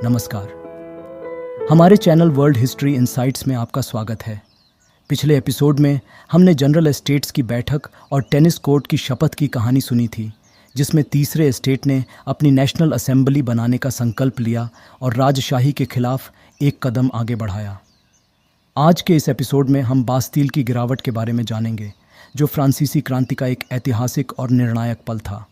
नमस्कार। हमारे channel world history insights में आपका स्वागत है। पिछले एपिसोड में हमने जनरल एस्टेट्स की बैठक और टेनिस कोर्ट की शपथ की कहानी सुनी थी, जिसमें तीसरे एस्टेट ने अपनी नेशनल असेंबली बनाने का संकल्प लिया और राजशाही के खिलाफ एक कदम आगे बढ़ाया। आज के इस एपिसोड में हम बास्तील की गिरावट के बारे में जानेंगे, जो फ्रांसीसी क्रांति का एक ऐतिहासिक और निर्णायक पल था।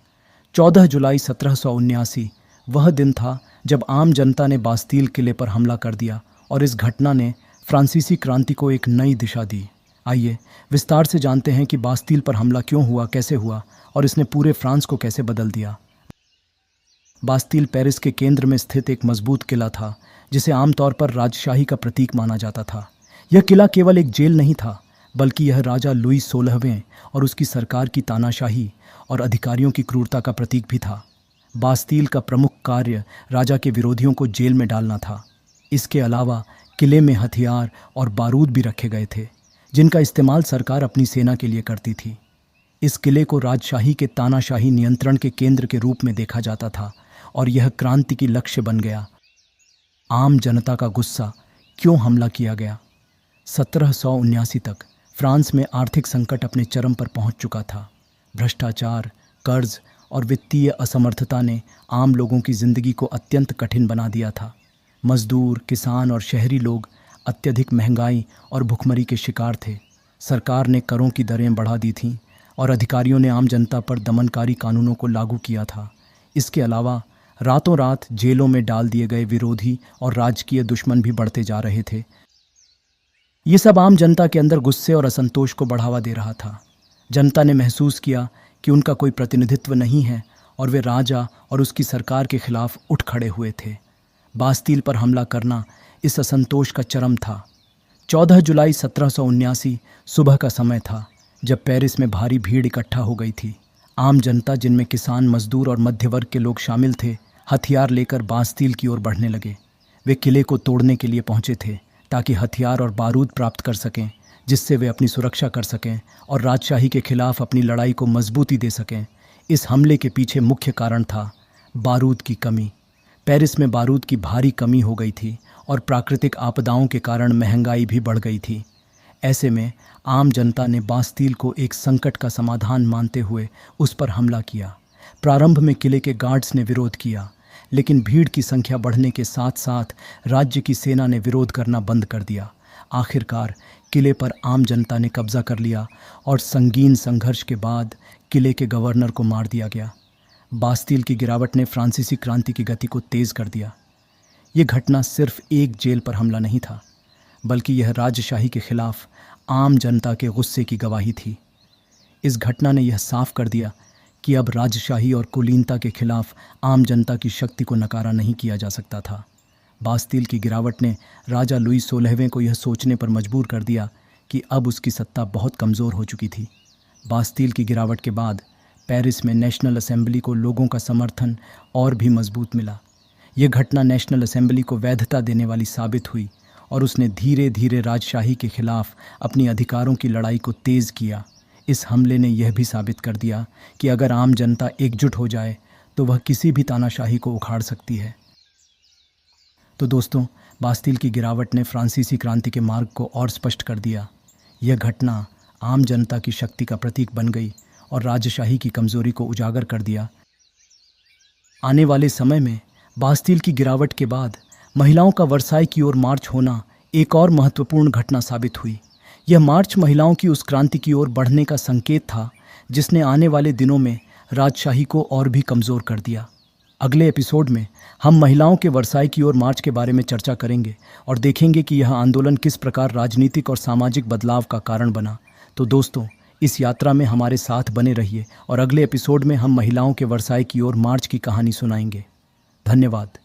14 जुलाई 1779 वह दिन था जब आम जनता ने बास्तील किले पर हमला कर दिया और इस घटना ने फ्रांसीसी क्रांति को एक नई दिशा दी। आइए विस्तार से जानते हैं कि बास्तील पर हमला क्यों हुआ, कैसे हुआ और इसने पूरे फ्रांस को कैसे बदल दिया। बास्तील पेरिस के केंद्र में स्थित एक मजबूत किला था, जिसे आमतौर पर राजशाही का प्रतीक माना जाता था। यह किला केवल एक जेल नहीं था, बल्कि यह राजा लुई 16वें और उसकी सरकार की तानाशाही और अधिकारियों की क्रूरता का प्रतीक भी था। बास्तील का प्रमुख कार्य राजा के विरोधियों को जेल में डालना था। इसके अलावा किले में हथियार और बारूद भी रखे गए थे, जिनका इस्तेमाल सरकार अपनी सेना के लिए करती थी। इस किले को राजशाही के तानाशाही नियंत्रण के केंद्र के रूप में देखा जाता था और यह क्रांति की लक्ष्य बन गया। आम जनता का गुस्सा क्यों हमला किया गया? 1779 तक फ्रांस में आर्थिक संकट अपने चरम पर पहुंच चुका था। भ्रष्टाचार, कर्ज और वित्तीय असमर्थता ने आम लोगों की जिंदगी को अत्यंत कठिन बना दिया था। मजदूर, किसान और शहरी लोग अत्यधिक महंगाई और भुखमरी के शिकार थे। सरकार ने करों की दरें बढ़ा दी थीं और अधिकारियों ने आम जनता पर दमनकारी कानूनों को लागू किया था। इसके अलावा रातों रात जेलों में डाल दिए गए विरोधी और राजकीय दुश्मन भी बढ़ते जा रहे थे। ये सब आम जनता के अंदर गुस्से और असंतोष को बढ़ावा दे रहा था। जनता ने महसूस किया कि उनका कोई प्रतिनिधित्व नहीं है और वे राजा और उसकी सरकार के खिलाफ उठ खड़े हुए थे। बास्तील पर हमला करना इस असंतोष का चरम था। 14 जुलाई 1779 सुबह का समय था, जब पेरिस में भारी भीड़ इकट्ठा हो गई थी। आम जनता, जिनमें किसान, मजदूर और मध्य वर्ग के लोग शामिल थे, हथियार लेकर बास्तील की ओर बढ़ने लगे। वे किले को तोड़ने के लिए पहुंचे थे, ताकि हथियार और बारूद प्राप्त कर सकें, जिससे वे अपनी सुरक्षा कर सकें और राजशाही के खिलाफ अपनी लड़ाई को मजबूती दे सकें। इस हमले के पीछे मुख्य कारण था बारूद की कमी। पेरिस में बारूद की भारी कमी हो गई थी और प्राकृतिक आपदाओं के कारण महंगाई भी बढ़ गई थी। ऐसे में आम जनता ने बास्तील को एक संकट का समाधान मानते हुए उस पर हमला किया। प्रारंभ में किले के गार्ड्स ने विरोध किया, लेकिन भीड़ की संख्या बढ़ने के साथ साथ राज्य की सेना ने विरोध करना बंद कर दिया। आखिरकार किले पर आम जनता ने कब्जा कर लिया और संगीन संघर्ष के बाद किले के गवर्नर को मार दिया गया। बास्तील की गिरावट ने फ्रांसीसी क्रांति की गति को तेज़ कर दिया। ये घटना सिर्फ एक जेल पर हमला नहीं था, बल्कि यह राजशाही के खिलाफ आम जनता के गुस्से की गवाही थी। इस घटना ने यह साफ कर दिया कि अब राजशाही और कुलीनता के खिलाफ आम जनता की शक्ति को नकारा नहीं किया जा सकता था। बास्तील की गिरावट ने राजा लुई 16वें को यह सोचने पर मजबूर कर दिया कि अब उसकी सत्ता बहुत कमज़ोर हो चुकी थी। बास्तील की गिरावट के बाद पेरिस में नेशनल असेंबली को लोगों का समर्थन और भी मजबूत मिला। यह घटना नेशनल असेंबली को वैधता देने वाली साबित हुई और उसने धीरे धीरे राजशाही के खिलाफ अपनी अधिकारों की लड़ाई को तेज़ किया। इस हमले ने यह भी साबित कर दिया कि अगर आम जनता एकजुट हो जाए तो वह किसी भी तानाशाही को उखाड़ सकती है। तो दोस्तों, बास्तील की गिरावट ने फ्रांसीसी क्रांति के मार्ग को और स्पष्ट कर दिया। यह घटना आम जनता की शक्ति का प्रतीक बन गई और राजशाही की कमज़ोरी को उजागर कर दिया। आने वाले समय में बास्तील की गिरावट के बाद महिलाओं का वर्साई की ओर मार्च होना एक और महत्वपूर्ण घटना साबित हुई। यह मार्च महिलाओं की उस क्रांति की ओर बढ़ने का संकेत था, जिसने आने वाले दिनों में राजशाही को और भी कमज़ोर कर दिया। अगले एपिसोड में हम महिलाओं के वर्साई की ओर मार्च के बारे में चर्चा करेंगे और देखेंगे कि यह आंदोलन किस प्रकार राजनीतिक और सामाजिक बदलाव का कारण बना। तो दोस्तों, इस यात्रा में हमारे साथ बने रहिए और अगले एपिसोड में हम महिलाओं के वर्साई की ओर मार्च की कहानी सुनाएंगे। धन्यवाद।